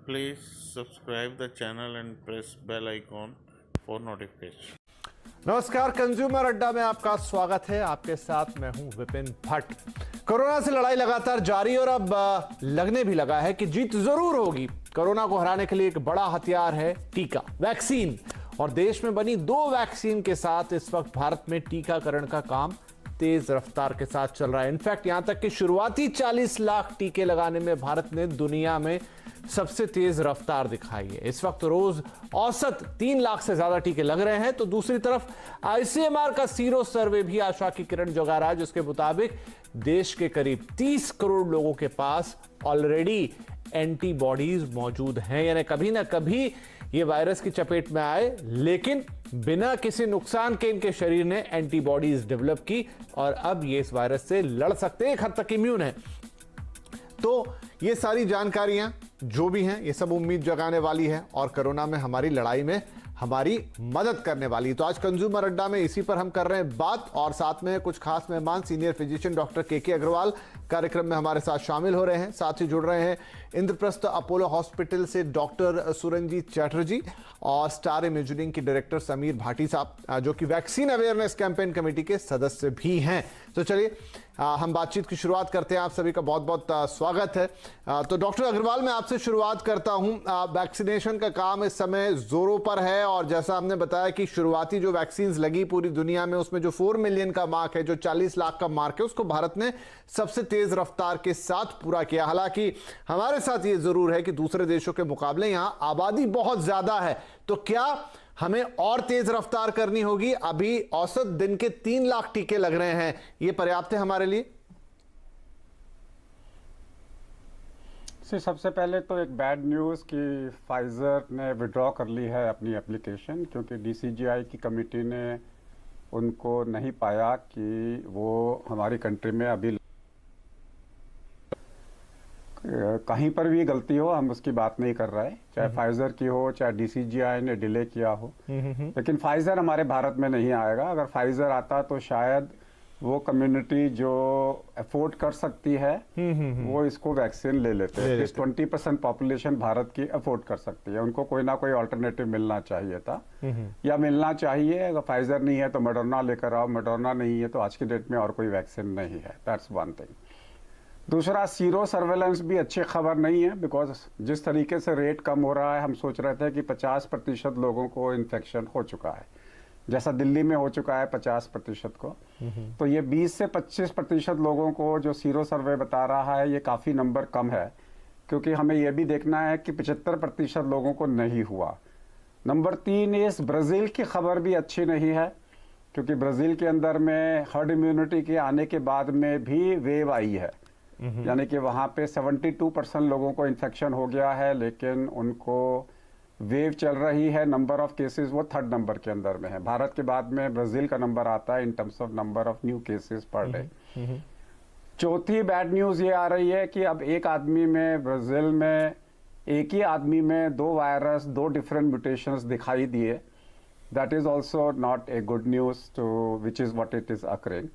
Please subscribe the channel and press bell icon for notification. नमस्कार, consumer अड्डा में आपका स्वागत है। आपके साथ मैं हूं विपिन भट्ट। कोरोना से लड़ाई लगातार जारी और अब लगने भी लगा है कि जीत जरूर होगी। कोरोना को हराने के लिए एक बड़ा हथियार है टीका, वैक्सीन। और देश में बनी 2 वैक्सीन के साथ इस वक्त भारत में टीकाकरण का काम तेज रफ्तार के साथ चल रहा है। इनफैक्ट यहां तक कि शुरुआती 40 लाख टीके लगाने में भारत ने दुनिया में सबसे तेज रफ्तार दिखाई है। इस वक्त रोज औसत 3 लाख से ज्यादा टीके लग रहे हैं। तो दूसरी तरफ आईसीएमआर का सीरो सर्वे भी आशा की किरण जगा रहा है, जिसके मुताबिक देश के करीब 30 करोड़ लोगों के पास ऑलरेडी एंटीबॉडीज मौजूद हैं। यानी कभी ना कभी ये वायरस की चपेट में आए, लेकिन बिना किसी नुकसान के इनके शरीर ने एंटीबॉडीज डेवलप की और अब ये इस वायरस से लड़ सकते हैं, एक हद तक इम्यून है। तो ये सारी जानकारियां जो भी हैं, ये सब उम्मीद जगाने वाली है और कोरोना में हमारी लड़ाई में हमारी मदद करने वाली। तो आज कंज्यूमर अड्डा में इसी पर हम कर रहे हैं बात और साथ में कुछ खास मेहमान सीनियर फिजिशियन डॉक्टर के अग्रवाल कार्यक्रम में हमारे साथ शामिल हो रहे हैं। साथ ही जुड़ रहे हैं इंद्रप्रस्थ अपोलो हॉस्पिटल से डॉक्टर सुरंजीत चैटर्जी और स्टार इमेजिंग के डायरेक्टर समीर भाटी साहब, जो कि वैक्सीन अवेयरनेस कैंपेन कमेटी के सदस्य भी हैं। तो चलिए हम बातचीत की शुरुआत करते हैं। आप सभी का बहुत बहुत स्वागत है। तो डॉक्टर अग्रवाल, मैं आपसे शुरुआत करता हूं। वैक्सीनेशन का काम इस समय जोरों पर है और जैसा आपने बताया कि शुरुआती जो वैक्सीन लगी पूरी दुनिया में, उसमें जो 4 मिलियन का मार्क है, जो 40 लाख का मार्क है, उसको भारत ने सबसे तेज रफ्तार के साथ पूरा किया। हालांकि हमारे साथ ये जरूर है कि दूसरे देशों के मुकाबले यहां आबादी बहुत ज्यादा है। तो क्या हमें और तेज रफ्तार करनी होगी? अभी औसत दिन के 3 लाख टीके लग रहे हैं, ये पर्याप्त है हमारे लिए? सबसे पहले तो एक बैड न्यूज़ कि फाइज़र ने विड्रॉ कर ली है अपनी एप्लीकेशन, क्योंकि डीसीजीआई की कमेटी ने उनको नहीं पाया कि वो हमारी कंट्री में अभी कहीं पर भी गलती हो, हम उसकी बात नहीं कर रहे, चाहे फाइजर की हो चाहे डीसीजीआई ने डिले किया हो। लेकिन फाइजर हमारे भारत में नहीं आएगा। अगर फाइजर आता तो शायद वो कम्युनिटी जो अफोर्ड कर सकती है वो इसको वैक्सीन ले लेते हैं। 20% पॉपुलेशन भारत की अफोर्ड कर सकती है, उनको कोई ना कोई ऑल्टरनेटिव मिलना चाहिए था या मिलना चाहिए। अगर फाइजर नहीं है तो मडोना लेकर आओ, मडोना नहीं है तो आज की डेट में और कोई वैक्सीन नहीं है। That's one thing. दूसरा, सीरो सर्वेलेंस भी अच्छी खबर नहीं है, बिकॉज जिस तरीके से रेट कम हो रहा है, हम सोच रहे थे कि 50% लोगों को इन्फेक्शन हो चुका है, जैसा दिल्ली में हो चुका है 50% को। तो ये 20 से 25% लोगों को जो सीरो सर्वे बता रहा है, ये काफ़ी नंबर कम है, क्योंकि हमें ये भी देखना है कि 75% लोगों को नहीं हुआ। नंबर 3, इस ब्राज़ील की खबर भी अच्छी नहीं है, क्योंकि ब्राज़ील के अंदर में हर्ड इम्यूनिटी के आने के बाद में भी वेव आई है। यानी कि वहाँ पे 72% लोगों को इन्फेक्शन हो गया है, लेकिन उनको वेव चल रही है। नंबर ऑफ केसेस वो 3rd नंबर के अंदर में है। भारत के बाद में ब्राज़ील का नंबर आता है in terms of number of new cases per day. चौथी बैड न्यूज़ ये आ रही है कि अब एक आदमी में, ब्राज़ील में एक ही आदमी में 2 वायरस, 2 डिफरेंट म्यूटेशंस दिखाई दिए। That is also not a good news to which is what it is occurring.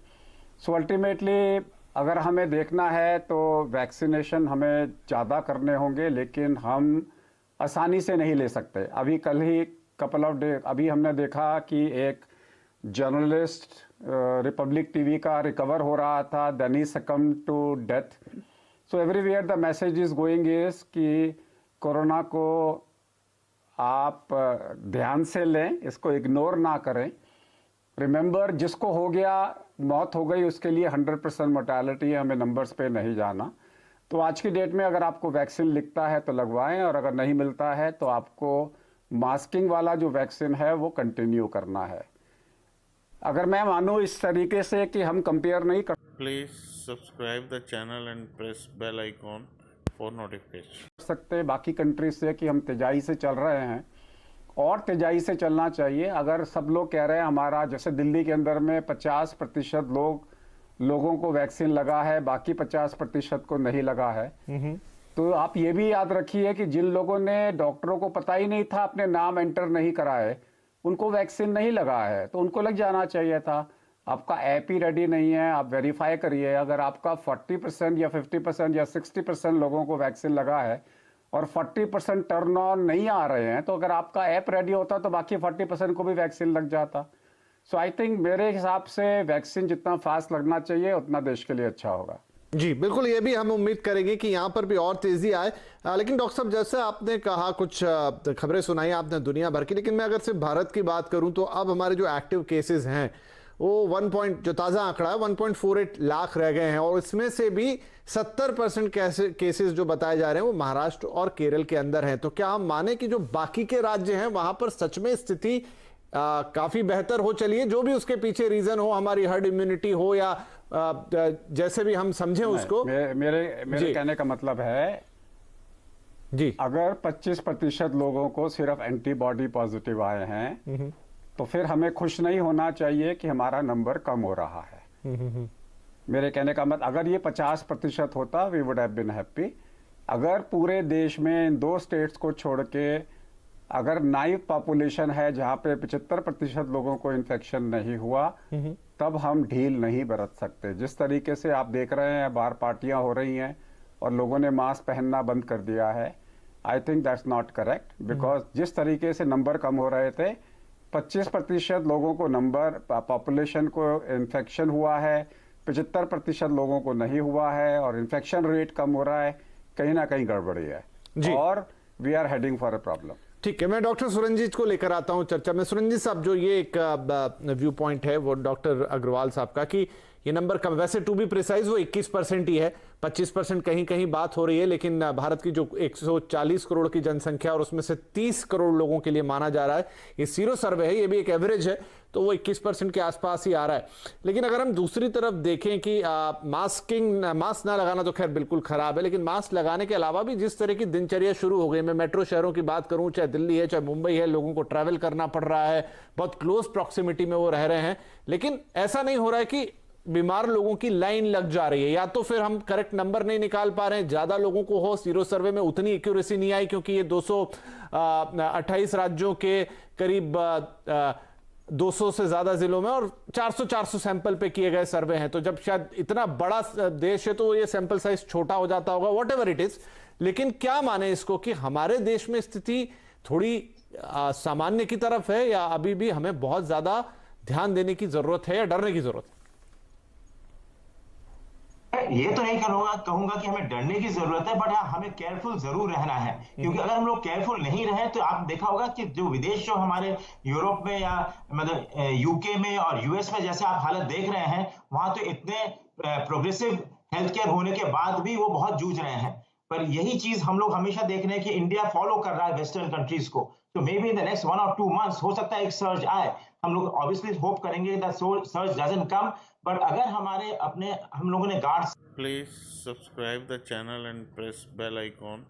So ultimately अगर हमें देखना है तो वैक्सीनेशन हमें ज़्यादा करने होंगे, लेकिन हम आसानी से नहीं ले सकते। अभी कल ही कपल ऑफ डे अभी हमने देखा कि एक जर्नलिस्ट रिपब्लिक टीवी का रिकवर हो रहा था, देन ही succumbed to death. So everywhere the message is going is कि कोरोना को आप ध्यान से लें, इसको इग्नोर ना करें। रिमेंबर, जिसको हो गया, मौत हो गई, उसके लिए 100% मोर्टेलिटी है, हमें नंबर्स पे नहीं जाना। तो आज की डेट में अगर आपको वैक्सीन लिखता है तो लगवाएं, और अगर नहीं मिलता है तो आपको मास्किंग वाला जो वैक्सीन है वो कंटिन्यू करना है। अगर मैं मानूं इस तरीके से कि हम कंपेयर नहीं कर Please subscribe the channel and press bell icon for notification. सकते बाकी कंट्रीज से कि हम तेजाई से चल रहे हैं, और तेजाई से चलना चाहिए। अगर सब लोग कह रहे हैं हमारा, जैसे दिल्ली के अंदर में 50% लोगों को वैक्सीन लगा है, बाकी 50% को नहीं लगा है, तो आप ये भी याद रखिए कि जिन लोगों ने, डॉक्टरों को पता ही नहीं था, अपने नाम एंटर नहीं कराए, उनको वैक्सीन नहीं लगा है, तो उनको लग जाना चाहिए था। आपका ऐप ही रेडी नहीं है, आप वेरीफाई करिए। अगर आपका 40% या 50% या 60% लोगों को वैक्सीन लगा है और 40% टर्न ऑन नहीं आ रहे हैं, तो अगर आपका ऐप रेडी होता तो बाकी 40% को भी वैक्सीन लग जाता। सो आई थिंक मेरे हिसाब से वैक्सीन जितना फास्ट लगना चाहिए उतना देश के लिए अच्छा होगा। जी बिल्कुल, ये भी हम उम्मीद करेंगे कि यहाँ पर भी और तेजी आए। लेकिन डॉक्टर साहब, जैसे आपने कहा, कुछ खबरें सुनाई आपने दुनिया भर की, लेकिन मैं अगर सिर्फ भारत की बात करूं तो अब हमारे जो एक्टिव केसेस हैं वो जो ताज़ा आंकड़ा है 1.48 लाख रह गए हैं, और इसमें से भी 70% केसेस जो बताए जा रहे हैं वो महाराष्ट्र और केरल के अंदर हैं। तो क्या हम माने कि जो बाकी के राज्य हैं वहां पर सच में स्थिति काफी बेहतर हो चली है? जो भी उसके पीछे रीजन हो, हमारी हर्ड इम्यूनिटी हो या जैसे भी हम समझें उसको। मेरे कहने का मतलब है जी, अगर 25% लोगों को सिर्फ एंटीबॉडी पॉजिटिव आए हैं तो फिर हमें खुश नहीं होना चाहिए कि हमारा नंबर कम हो रहा है। मेरे कहने का मतलब, अगर ये 50% होता we would have been happy. अगर पूरे देश में इन 2 स्टेट्स को छोड़ के अगर नाइव पॉपुलेशन है जहां पे 75% लोगों को इन्फेक्शन नहीं हुआ, तब हम ढील नहीं बरत सकते। जिस तरीके से आप देख रहे हैं बाहर पार्टियां हो रही हैं और लोगों ने मास्क पहनना बंद कर दिया है, I think that's not correct. Because जिस तरीके से नंबर कम हो रहे थे, 25% लोगों को नंबर पॉपुलेशन को इन्फेक्शन हुआ है, 75% लोगों को नहीं हुआ है, और इन्फेक्शन रेट कम हो रहा है, कहीं ना कहीं गड़बड़ी है और we are heading for a problem. ठीक है, मैं डॉक्टर सुरंजीत को लेकर आता हूं चर्चा में। सुरंजीत साहब, जो ये एक व्यू पॉइंट है वो डॉक्टर अग्रवाल साहब का कि ये नंबर कम, वैसे टू बी प्रिसाइज वो 21% ही है, 25% कहीं कहीं बात हो रही है, लेकिन भारत की जो 140 करोड़ की जनसंख्या और उसमें से 30 करोड़ लोगों के लिए माना जा रहा है, ये सीरो सर्वे है, ये भी एक एवरेज है, तो वो 21% के आसपास ही आ रहा है। लेकिन अगर हम दूसरी तरफ देखें कि मास्क ना लगाना तो खैर बिल्कुल खराब है, लेकिन मास्क लगाने के अलावा भी जिस तरह की दिनचर्या शुरू हो गई, मैं मेट्रो शहरों की बात करूं, चाहे दिल्ली है चाहे मुंबई है, लोगों को ट्रैवल करना पड़ रहा है, बहुत क्लोज प्रॉक्सिमिटी में वो रह रहे हैं, लेकिन ऐसा नहीं हो रहा है कि बीमार लोगों की लाइन लग जा रही है। या तो फिर हम करेक्ट नंबर नहीं निकाल पा रहे हैं, ज्यादा लोगों को हो, सीरो सर्वे में उतनी एक्यूरेसी नहीं आई, क्योंकि ये 228 राज्यों के करीब 200 से ज्यादा जिलों में और 400 सैंपल पे किए गए सर्वे हैं। तो जब शायद इतना बड़ा देश है तो ये सैंपल साइज छोटा हो जाता होगा, वॉट एवर इट इज। लेकिन क्या माने इसको कि हमारे देश में स्थिति थोड़ी सामान्य की तरफ है, या अभी भी हमें बहुत ज्यादा ध्यान देने की जरूरत है या डरने की जरूरत है? ये तो नहीं कहूंगा कि हमें डरने की जरूरत है, बट हाँ, हमें केयरफुल जरूर रहना है। क्योंकि अगर हम लोग केयरफुल नहीं रहे तो आप देखा होगा कि जो विदेश, जो हमारे यूरोप में या मतलब यूके में और यूएस में जैसे आप हालत देख रहे हैं, वहां तो इतने प्रोग्रेसिव हेल्थ केयर होने के बाद भी वो बहुत जूझ रहे हैं। पर यही चीज हम लोग हमेशा देख रहे हैं कि इंडिया फॉलो कर रहा है वेस्टर्न कंट्रीज को। तो may be in the next 1 or 2 months हो सकता है एक सर्ज आए। हम लोग ऑब्वियसली होप करेंगे that surge doesn't come, but अगर हम लोगों ने guards. Please subscribe the channel and press bell icon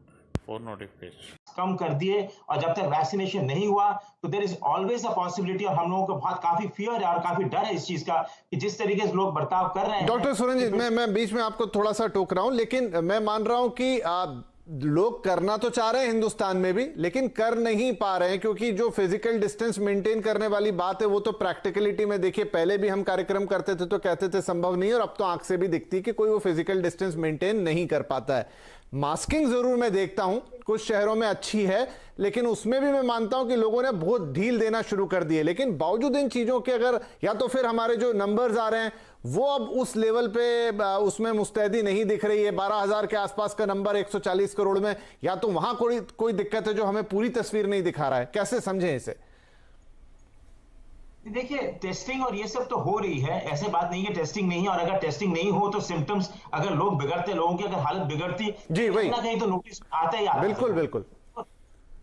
for notification. कम कर दिए और जब तक वैक्सीनेशन नहीं हुआ तो there is always a possibility, और हम लोगों को काफी फियर है और काफी डर है इस चीज का कि जिस तरीके से लोग बर्ताव कर रहे हैं। डॉक्टर सुरंजीत, मैं बीच में आपको थोड़ा सा टोक रहा हूं, लेकिन मैं मान रहा हूं कि लोग करना तो चाह रहे हैं हिंदुस्तान में भी, लेकिन कर नहीं पा रहे हैं, क्योंकि जो फिजिकल डिस्टेंस मेंटेन करने वाली बात है वो तो प्रैक्टिकलिटी में देखिए, पहले भी हम कार्यक्रम करते थे तो कहते थे संभव नहीं, और अब तो आंख से भी दिखती है कि कोई वो फिजिकल डिस्टेंस मेंटेन नहीं कर पाता है। मास्किंग जरूर मैं देखता हूं कुछ शहरों में अच्छी है, लेकिन उसमें भी मैं मानता हूं कि लोगों ने बहुत ढील देना शुरू कर दी है। लेकिन बावजूद इन चीजों के, अगर या तो फिर हमारे जो नंबर्स आ रहे हैं वो अब उस लेवल पे उसमें मुस्तैदी नहीं दिख रही है, 12,000 के आसपास का नंबर 140 करोड़ में, या तो वहां कोई दिक्कत है जो हमें पूरी तस्वीर नहीं दिखा रहा है। कैसे समझें इसे? देखिए, टेस्टिंग और ये सब तो हो रही है, ऐसे बात नहीं है टेस्टिंग नहीं है, और अगर टेस्टिंग नहीं हो तो सिम्टम्स, अगर लोग बिगड़ते, लोगों की अगर हालत बिगड़ती, जी वही, कहीं तो नोटिस आता ही आता है। बिल्कुल बिल्कुल।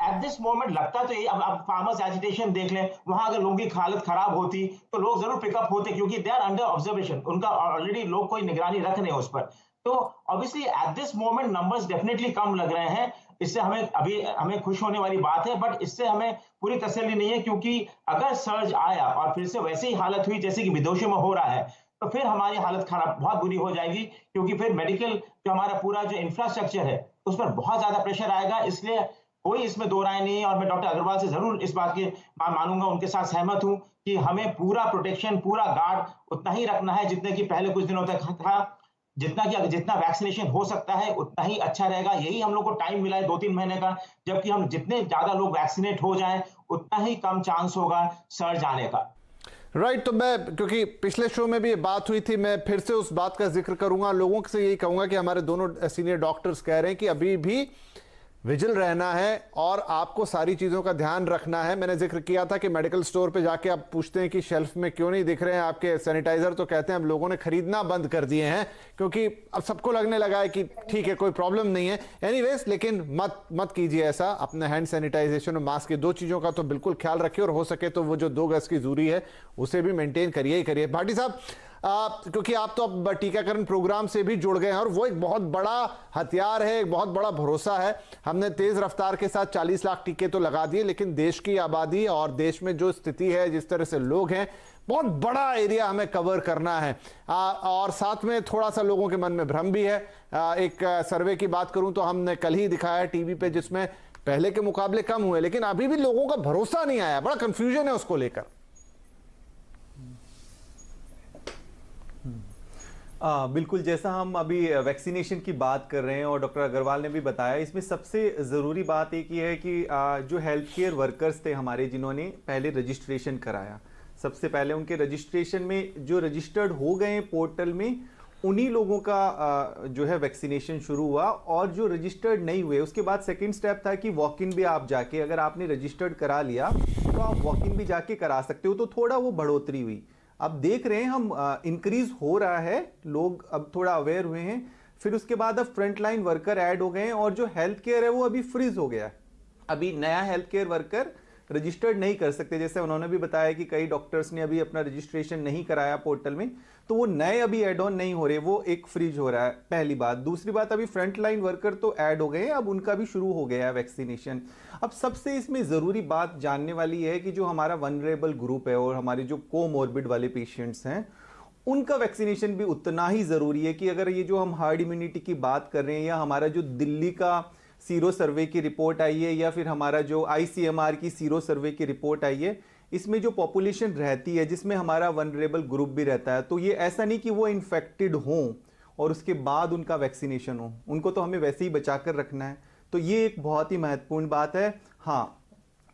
एट दिस मोमेंट लगता तो ये, अब फार्मर्स एजिटेशन देख लें, वहां अगर लोगों की हालत खराब होती तो लोग जरूर पिकअप होते, क्योंकि दे आर अंडर ऑब्जर्वेशन, उनका ऑलरेडी लोग कोई निगरानी रख रहे हैं उस पर। तो obviously at this moment numbers definitely come लग रहे हैं। इससे हमें खुश होने वाली बात है, बट इससे हमें पूरी तसल्ली नहीं है, क्योंकि अगर सर्ज आया और फिर से वैसे ही हालत हुई जैसे कि विदेशों में हो रहा है, तो फिर हमारी हालत खराब बहुत बुरी हो जाएगी, क्योंकि फिर मेडिकल जो हमारा पूरा जो इंफ्रास्ट्रक्चर है उस पर बहुत ज्यादा प्रेशर आएगा। इसलिए कोई इसमें दो राय नहीं है, और मैं डॉक्टर अग्रवाल से जरूर इस बात के मानूंगा, उनके साथ सहमत हूं कि हमें पूरा प्रोटेक्शन, पूरा गार्ड उतना ही रखना है जितने की पहले कुछ दिनों तक था। जितना वैक्सीनेशन हो सकता है उतना ही अच्छा रहेगा। यही हम लोग को टाइम मिला है 2-3 महीने का, जबकि हम जितने ज्यादा लोग वैक्सीनेट हो जाएं उतना ही कम चांस होगा सर्ज आने का। राइट, तो मैं, क्योंकि पिछले शो में भी ये बात हुई थी, मैं फिर से उस बात का जिक्र करूंगा। लोगों से यही कहूंगा कि हमारे दोनों सीनियर डॉक्टर्स कह रहे हैं कि अभी भी विजिल रहना है और आपको सारी चीज़ों का ध्यान रखना है। मैंने जिक्र किया था कि मेडिकल स्टोर पे जाके आप पूछते हैं कि शेल्फ में क्यों नहीं दिख रहे हैं आपके सैनिटाइजर, तो कहते हैं अब लोगों ने खरीदना बंद कर दिए हैं क्योंकि अब सबको लगने लगा है कि ठीक है कोई प्रॉब्लम नहीं है। एनीवेज, लेकिन मत कीजिए ऐसा। अपने हैंड सैनिटाइजेशन और मास्क, ये दो चीज़ों का तो बिल्कुल ख्याल रखिए, और हो सके तो वो जो 2 गज की दूरी है उसे भी मेंटेन करिए ही करिए। भाटी साहब, क्योंकि आप तो अब टीकाकरण प्रोग्राम से भी जुड़ गए हैं और वो एक बहुत बड़ा हथियार है, एक बहुत बड़ा भरोसा है। हमने तेज रफ्तार के साथ 40 लाख टीके तो लगा दिए, लेकिन देश की आबादी और देश में जो स्थिति है, जिस तरह से लोग हैं, बहुत बड़ा एरिया हमें कवर करना है। और साथ में थोड़ा सा लोगों के मन में भ्रम भी है। एक सर्वे की बात करूं तो हमने कल ही दिखाया टीवी पे, जिसमें पहले के मुकाबले कम हुए, लेकिन अभी भी लोगों का भरोसा नहीं आया। बड़ा कंफ्यूजन है उसको लेकर। बिल्कुल, जैसा हम अभी वैक्सीनेशन की बात कर रहे हैं और डॉक्टर अग्रवाल ने भी बताया, इसमें सबसे ज़रूरी बात एक ये है कि जो हेल्थ केयर वर्कर्स थे हमारे, जिन्होंने पहले रजिस्ट्रेशन कराया, सबसे पहले उनके रजिस्ट्रेशन में जो रजिस्टर्ड हो गए पोर्टल में, उन्हीं लोगों का जो है वैक्सीनेशन शुरू हुआ। और जो रजिस्टर्ड नहीं हुए, उसके बाद सेकंड स्टेप था कि वॉक इन भी आप जाके, अगर आपने रजिस्टर्ड करा लिया तो आप वॉक इन भी जाके करा सकते हो। तो थोड़ा वो बढ़ोतरी हुई। अब देख रहे हैं हम, इंक्रीज हो रहा है, लोग अब थोड़ा अवेयर हुए हैं। फिर उसके बाद अब फ्रंटलाइन वर्कर ऐड हो गए हैं और जो हेल्थ केयर है वो अभी फ्रीज हो गया है। अभी नया हेल्थ केयर वर्कर रजिस्टर्ड नहीं कर सकते, जैसे उन्होंने भी बताया कि कई डॉक्टर्स ने अभी अपना रजिस्ट्रेशन नहीं कराया पोर्टल में, तो वो नए अभी ऐड ऑन नहीं हो रहे, वो एक फ्रीज हो रहा है, पहली बात। दूसरी बात, अभी फ्रंट लाइन वर्कर तो ऐड हो गए हैं, अब उनका भी शुरू हो गया है वैक्सीनेशन। अब सबसे इसमें ज़रूरी बात जानने वाली है कि जो हमारा वनरेबल ग्रुप है और हमारे जो कोमॉर्बिड वाले पेशेंट्स हैं, उनका वैक्सीनेशन भी उतना ही ज़रूरी है। कि अगर ये जो हम हार्ड इम्यूनिटी की बात कर रहे हैं, या हमारा जो दिल्ली का सीरो सर्वे की रिपोर्ट आई है, या फिर हमारा जो ICMR की सीरो सर्वे की रिपोर्ट आई है, इसमें जो पॉपुलेशन रहती है जिसमें हमारा वनरेबल ग्रुप भी रहता है, तो ये ऐसा नहीं कि वो इन्फेक्टेड हों और उसके बाद उनका वैक्सीनेशन हो, उनको तो हमें वैसे ही बचा कर रखना है। तो ये एक बहुत ही महत्वपूर्ण बात है। हाँ,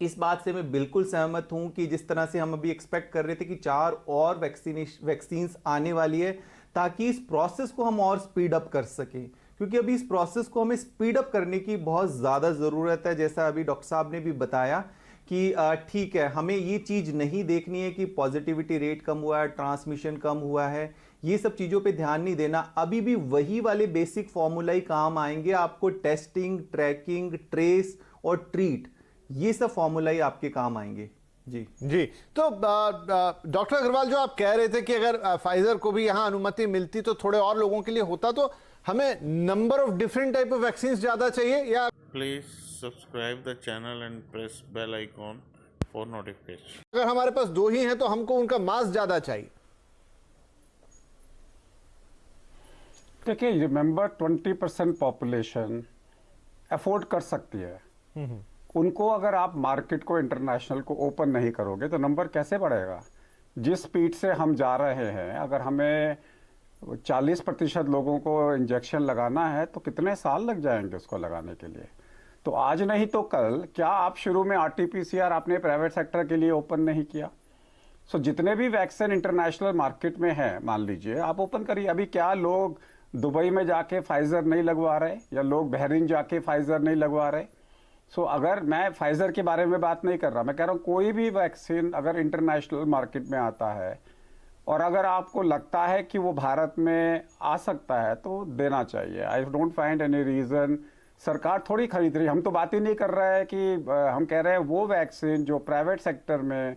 इस बात से मैं बिल्कुल सहमत हूं कि जिस तरह से हम अभी एक्सपेक्ट कर रहे थे कि 4 और वैक्सीन्स आने वाली है, ताकि इस प्रोसेस को हम और स्पीड अप कर सकें, क्योंकि अभी इस प्रोसेस को हमें स्पीड अप करने की बहुत ज़्यादा ज़रूरत है। जैसा अभी डॉक्टर साहब ने भी बताया कि ठीक है, हमें ये चीज़ नहीं देखनी है कि पॉजिटिविटी रेट कम हुआ है, ट्रांसमिशन कम हुआ है, ये सब चीज़ों पे ध्यान नहीं देना। अभी भी वही वाले बेसिक फॉर्मूला ही काम आएंगे आपको। टेस्टिंग, ट्रैकिंग, ट्रेस और ट्रीट, ये सब फॉर्मूला ही आपके काम आएंगे। जी। तो डॉक्टर अग्रवाल, जो आप कह रहे थे कि अगर फाइजर को भी यहाँ अनुमति मिलती तो थोड़े और लोगों के लिए होता, तो हमें number of different type of vaccine ज्यादा चाहिए, या Please subscribe the channel and press bell icon for notification. अगर हमारे पास 2 ही हैं तो हमको उनका मास ज्यादा चाहिए? देखिए, रिमेंबर 20% पॉपुलेशन अफोर्ड कर सकती है। उनको अगर आप मार्केट को, इंटरनेशनल को ओपन नहीं करोगे तो नंबर कैसे बढ़ेगा? जिस स्पीड से हम जा रहे हैं, अगर हमें 40% लोगों को इंजेक्शन लगाना है तो कितने साल लग जाएंगे उसको लगाने के लिए? तो आज नहीं तो कल, क्या आप शुरू में RT-PCR आपने प्राइवेट सेक्टर के लिए ओपन नहीं किया? सो जितने भी वैक्सीन इंटरनेशनल मार्केट में है, मान लीजिए आप ओपन करिए। अभी क्या लोग दुबई में जाके फाइजर नहीं लगवा रहे, या लोग बहरीन जाके फाइजर नहीं लगवा रहे? सो अगर मैं फाइजर के बारे में बात नहीं कर रहा, मैं कह रहा हूँ कोई भी वैक्सीन अगर इंटरनेशनल मार्केट में आता है और अगर आपको लगता है कि वो भारत में आ सकता है तो देना चाहिए। I don't find any reason. सरकार थोड़ी खरीद रही, हम तो बात ही नहीं कर रहे हैं कि हम कह रहे हैं वो वैक्सीन जो प्राइवेट सेक्टर में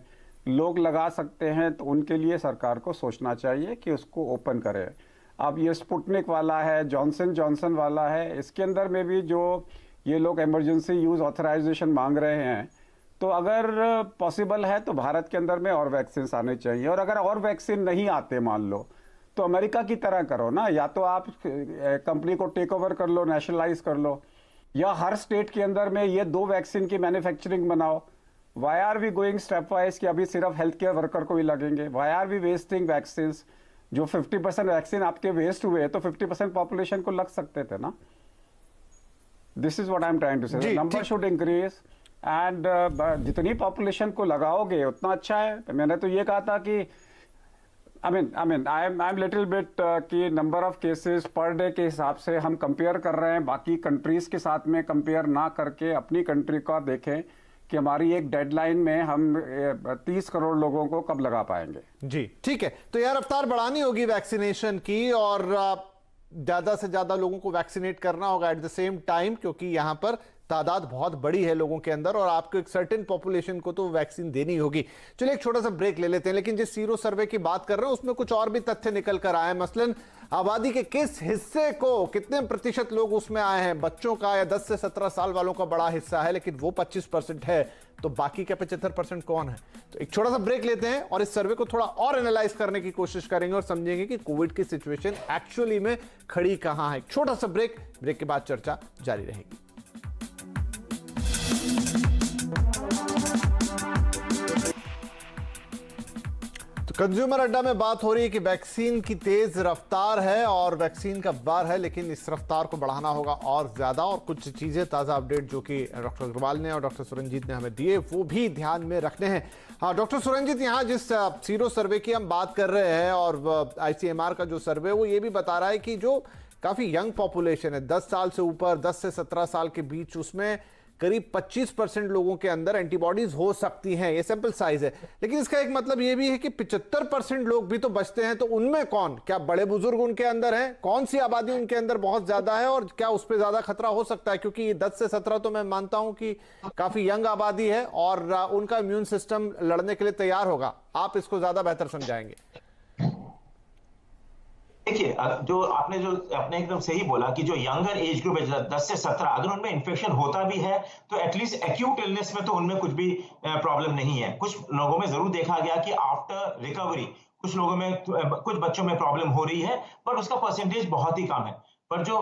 लोग लगा सकते हैं, तो उनके लिए सरकार को सोचना चाहिए कि उसको ओपन करे। अब ये स्पुतनिक वाला है, जॉनसन जॉनसन वाला है, इसके अंदर में भी जो ये लोग इमरजेंसी यूज़ ऑथराइजेशन मांग रहे हैं, तो अगर पॉसिबल है तो भारत के अंदर में और वैक्सीन आने चाहिए। और अगर और वैक्सीन नहीं आते, मान लो, तो अमेरिका की तरह करो ना, या तो आप कंपनी को टेक ओवर कर लो, नेशनलाइज कर लो, या हर स्टेट के अंदर में ये 2 वैक्सीन की मैन्युफैक्चरिंग बनाओ। Why are we going step wise कि अभी सिर्फ हेल्थ केयर वर्कर को ही लगेंगे? Why are we wasting vaccine? जो 50% वैक्सीन आपके वेस्ट हुए तो 50% पॉपुलेशन को लग सकते थे ना। This is what I am trying to say, number should increase and जितनी पॉपुलेशन को लगाओगे उतना अच्छा है। मैंने तो ये कहा था कि आई एम लिटिल बिट कि number of cases per day के हिसाब से हम कंपेयर कर रहे हैं, बाकी कंट्रीज के साथ में कंपेयर ना करके अपनी कंट्री का देखें कि हमारी एक डेडलाइन में हम 30 करोड़ लोगों को कब लगा पाएंगे। जी ठीक है, तो यार रफ्तार बढ़ानी होगी वैक्सीनेशन की और ज्यादा से ज्यादा लोगों को वैक्सीनेट करना होगा एट द सेम टाइम, क्योंकि यहां पर तादाद बहुत बड़ी है लोगों के अंदर और आपको एक सर्टेन पॉपुलेशन को तो वैक्सीन देनी होगी। चलिए एक छोटा सा ब्रेक ले लेते हैं, लेकिन जिस सीरो सर्वे की बात कर रहे हैं उसमें कुछ और भी तथ्य निकल कर आए हैं। मसलन आबादी के किस हिस्से को, कितने प्रतिशत लोग उसमें आए हैं, बच्चों का या 10 से 17 साल वालों का बड़ा हिस्सा है, लेकिन वो 25% है, तो बाकी का 75% कौन है? तो एक छोटा सा ब्रेक लेते हैं और इस सर्वे को थोड़ा और एनालाइज करने की कोशिश करेंगे और समझेंगे कि कोविड की सिचुएशन एक्चुअली में खड़ी कहां है। छोटा सा ब्रेक के बाद चर्चा जारी रहेगी। कंज्यूमर अड्डा में बात हो रही है कि वैक्सीन की तेज रफ्तार है और वैक्सीन का बार है, लेकिन इस रफ्तार को बढ़ाना होगा और ज्यादा। और कुछ चीजें, ताजा अपडेट जो कि डॉक्टर अग्रवाल ने और डॉक्टर सुरंजीत ने हमें दिए, वो भी ध्यान में रखने हैं। हाँ डॉक्टर सुरंजीत, यहाँ जिस सीरो सर्वे की हम बात कर रहे हैं और ICMR का जो सर्वे, वो ये भी बता रहा है कि जो काफी यंग पॉपुलेशन है, 10 साल से ऊपर, 10 से 17 साल के बीच, उसमें करीब 25% लोगों के अंदर एंटीबॉडीज हो सकती हैं। ये सैंपल साइज है, लेकिन इसका एक मतलब ये भी है कि 75% लोग भी तो बचते हैं। तो उनमें कौन, क्या बड़े बुजुर्ग उनके अंदर हैं? कौन सी आबादी उनके अंदर बहुत ज्यादा है और क्या उस पर ज्यादा खतरा हो सकता है? क्योंकि ये 10 से 17 तो मैं मानता हूं कि काफी यंग आबादी है और उनका इम्यून सिस्टम लड़ने के लिए तैयार होगा। आप इसको ज्यादा बेहतर समझाएंगे। देखिए, जो आपने एकदम सही बोला कि जो यंगर एज ग्रुप है 10 से 17, अगर उनमें इन्फेक्शन होता भी है तो एटलीस्ट एक्यूट इलनेस में तो उनमें कुछ भी प्रॉब्लम नहीं है। कुछ लोगों में जरूर देखा गया कि आफ्टर रिकवरी कुछ लोगों में, कुछ बच्चों में प्रॉब्लम हो रही है, बट उसका परसेंटेज बहुत ही कम है। पर जो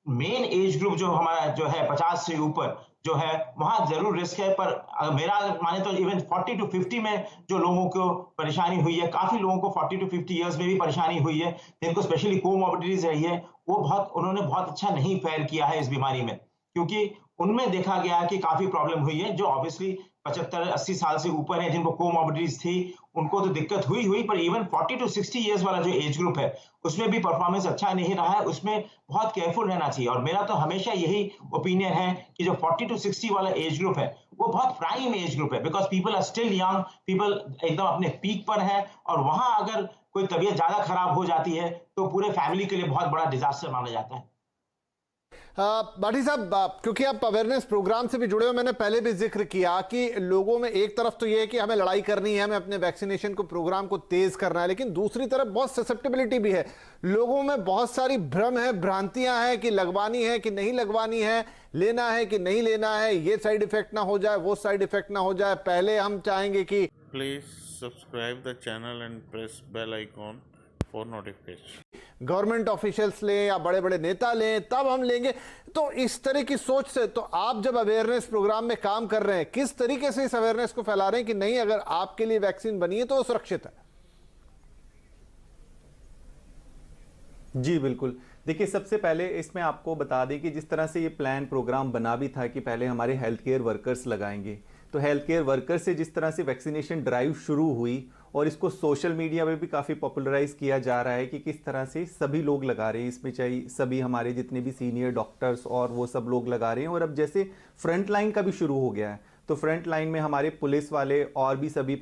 मेन एज ग्रुप जो हमारा जो है 50 से ऊपर जो है, वहां जरूर रिस्क है। पर मेरा माने तो इवन 40 to 50 में जो लोगों को परेशानी हुई है, काफी लोगों को 40 to 50 इयर्स में भी परेशानी हुई है, जिनको स्पेशली कोमॉर्बिडिटीज रही है, वो उन्होंने बहुत अच्छा नहीं फेयर किया है इस बीमारी में, क्योंकि उनमें देखा गया कि काफी प्रॉब्लम हुई है। जो ऑब्वियसली 75-80 साल से ऊपर है, जिनको कोमॉर्बिडिटीज थी, उनको तो दिक्कत हुई, पर इवन 40 to 60 इयर्स वाला जो एज ग्रुप है, उसमें भी परफॉर्मेंस अच्छा नहीं रहा है। उसमें बहुत केयरफुल रहना चाहिए। और मेरा तो हमेशा यही ओपिनियन है कि जो 40 to 60 वाला एज ग्रुप है, वो बहुत प्राइम एज ग्रुप है, because people are still young, people एकदम अपने पीक पर है, और वहां अगर कोई तबीयत ज्यादा खराब हो जाती है तो पूरे फैमिली के लिए बहुत बड़ा डिजास्टर माना जाता है। बाठी साहब, क्योंकि आप अवेयरनेस प्रोग्राम से भी जुड़े हो, मैंने पहले भी जिक्र किया कि लोगों में एक तरफ तो ये है कि हमें लड़ाई करनी है, हमें अपने वैक्सीनेशन को प्रोग्राम को तेज करना है, लेकिन दूसरी तरफ बहुत ससेप्टेबिलिटी भी है। लोगों में बहुत सारी भ्रम है, भ्रांतियां हैं कि लगवानी है कि नहीं लगवानी है, लेना है कि नहीं लेना है, ये साइड इफेक्ट ना हो जाए, वो साइड इफेक्ट ना हो जाए। पहले हम चाहेंगे कि please subscribe the channel and press bell icon for notification. Government officials लें या बड़े बड़े नेता लें तब हम लेंगे। तो इस तरह की सोच से, तो आप जब अवेयरनेस प्रोग्राम में काम कर रहे हैं, किस तरीके से इस अवेयरनेस को फैला रहे हैं कि नहीं, अगर आपके लिए वैक्सीन बनी है तो वो सुरक्षित है? जी बिल्कुल। देखिए, सबसे पहले इसमें आपको बता दें कि जिस तरह से ये प्लान प्रोग्राम बना भी था कि पहले हमारे हेल्थ केयर वर्कर्स लगाएंगे, तो हेल्थ केयर वर्कर से जिस तरह से वैक्सीनेशन ड्राइव शुरू हुई और इसको सोशल मीडिया में भी काफ़ी पॉपुलराइज किया जा रहा है कि किस तरह से सभी लोग लगा रहे हैं, इसमें चाहे सभी हमारे जितने भी सीनियर डॉक्टर्स और वो सब लोग लगा रहे हैं। और अब जैसे फ्रंट लाइन का भी शुरू हो गया है, तो फ्रंट लाइन में हमारे पुलिस वाले और भी सभी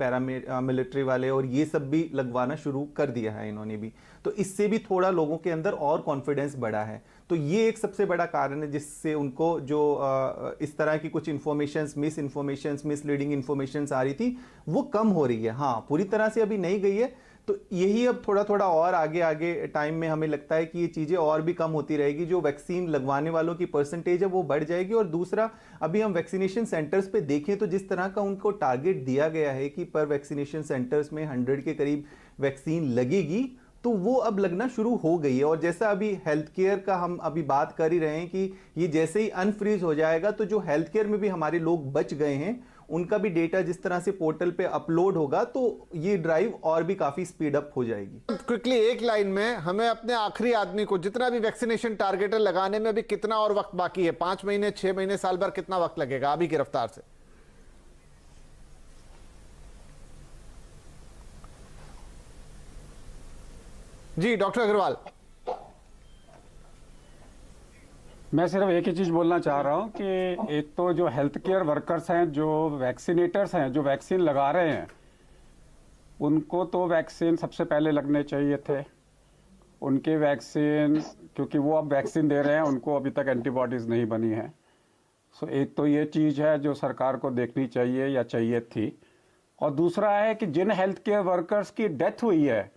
मिलिट्री वाले और ये सब भी लगवाना शुरू कर दिया है इन्होंने भी। तो इससे भी थोड़ा लोगों के अंदर और कॉन्फिडेंस बढ़ा है। तो ये एक सबसे बड़ा कारण है जिससे उनको जो इस तरह की कुछ informations, misinformations, misleading informations आ रही थी, वो कम हो रही है। हाँ, पूरी तरह से अभी नहीं गई है, तो यही अब थोड़ा थोड़ा और आगे आगे टाइम में हमें लगता है कि ये चीज़ें और भी कम होती रहेगी। जो वैक्सीन लगवाने वालों की परसेंटेज है वो बढ़ जाएगी। और दूसरा, अभी हम वैक्सीनेशन सेंटर्स पे देखें तो जिस तरह का उनको टारगेट दिया गया है कि पर वैक्सीनेशन सेंटर्स में 100 के करीब वैक्सीन लगेगी, तो वो अब लगना शुरू हो गई है। और जैसा अभी हेल्थ केयर का हम अभी बात कर ही रहे हैं कि ये जैसे ही अनफ्रीज हो जाएगा, तो जो हेल्थ केयर में भी हमारे लोग बच गए हैं उनका भी डेटा जिस तरह से पोर्टल पे अपलोड होगा तो ये ड्राइव और भी काफी स्पीड अप हो जाएगी। क्विकली एक लाइन में, हमें अपने आखिरी आदमी को जितना भी वैक्सीनेशन टारगेट है लगाने में अभी कितना और वक्त बाकी है? 5 महीने, 6 महीने, साल भर, कितना वक्त लगेगा अभी की रफ्तार से? जी डॉक्टर अग्रवाल। मैं सिर्फ एक ही चीज बोलना चाह रहा हूं कि एक तो जो हेल्थ केयर वर्कर्स हैं, जो वैक्सीनेटर्स हैं, जो वैक्सीन लगा रहे हैं, उनको तो वैक्सीन सबसे पहले लगने चाहिए थे। उनके वैक्सीन, क्योंकि वो अब वैक्सीन दे रहे हैं, उनको अभी तक एंटीबॉडीज नहीं बनी है। सो एक तो ये चीज़ है जो सरकार को देखनी चाहिए या चाहिए थी। और दूसरा है कि जिन हेल्थ केयर वर्कर्स की डेथ हुई है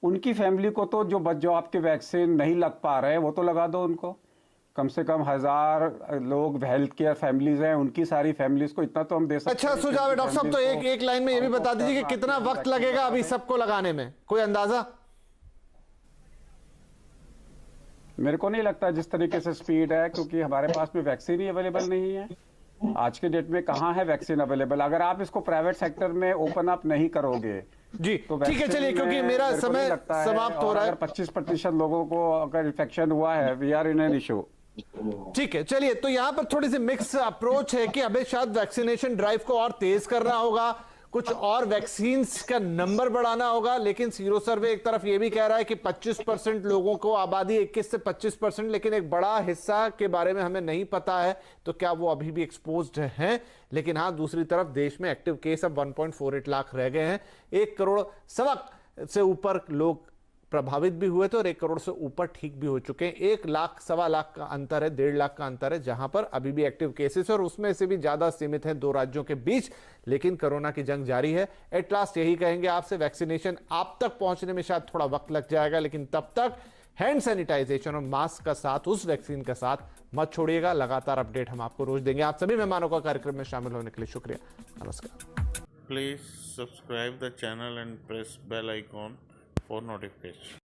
उनकी फैमिली को तो जो आपके वैक्सीन नहीं लग पा रहे हैं वो तो लगा दो उनको। कम से कम 1000 लोग हेल्थ केयर फैमिलीज हैं, उनकी सारी फैमिलीज को इतना तो हम दे सकते हैं। अच्छा सुझाव है डॉक्टर साहब, तो एक लाइन में ये भी बता दीजिए कि कितना वक्त लगेगा अभी सबको लगाने में, कोई अंदाजा? मेरे को नहीं लगता जिस तरीके से स्पीड है, क्योंकि हमारे पास में वैक्सीन ही अवेलेबल नहीं है। आज के डेट में कहाँ है वैक्सीन अवेलेबल? अगर आप इसको प्राइवेट सेक्टर में ओपन अप नहीं करोगे जी तो ठीक है, चलिए क्योंकि मेरा समय समाप्त हो रहा है। 25% लोगों को अगर इन्फेक्शन हुआ है, we are in an issue. ठीक है, चलिए तो यहां पर थोड़ी सी मिक्स अप्रोच है कि अभी शायद वैक्सीनेशन ड्राइव को और तेज करना होगा, कुछ और वैक्सीन का नंबर बढ़ाना होगा। लेकिन सीरो सर्वे एक तरफ यह भी कह रहा है कि 25% लोगों को, आबादी 21 से 25%, लेकिन एक बड़ा हिस्सा के बारे में हमें नहीं पता है तो क्या वो अभी भी एक्सपोज्ड हैं। लेकिन हाँ, दूसरी तरफ देश में एक्टिव केस अब 1.48 लाख रह गए हैं। 1 करोड़ सवा से ऊपर लोग प्रभावित भी हुए थे और 1 करोड़ से ऊपर ठीक भी हो चुके हैं। 1 लाख सवा लाख का अंतर है, 1.5 लाख का अंतर है, जहां पर अभी भी एक्टिव केसेस और उसमें से भी ज्यादा सीमित है 2 राज्यों के बीच। लेकिन कोरोना की जंग जारी है। एट लास्ट यही कहेंगे आपसे, वैक्सीनेशन आप तक पहुंचने में शायद थोड़ा वक्त लग जाएगा, लेकिन तब तक हैंड सैनिटाइजेशन और मास्क का साथ, उस वैक्सीन का साथ मत छोड़िएगा। लगातार अपडेट हम आपको रोज देंगे। आप सभी मेहमानों का कार्यक्रम में शामिल होने के लिए शुक्रिया। नमस्कार। Please subscribe the channel and press bell icon for notification.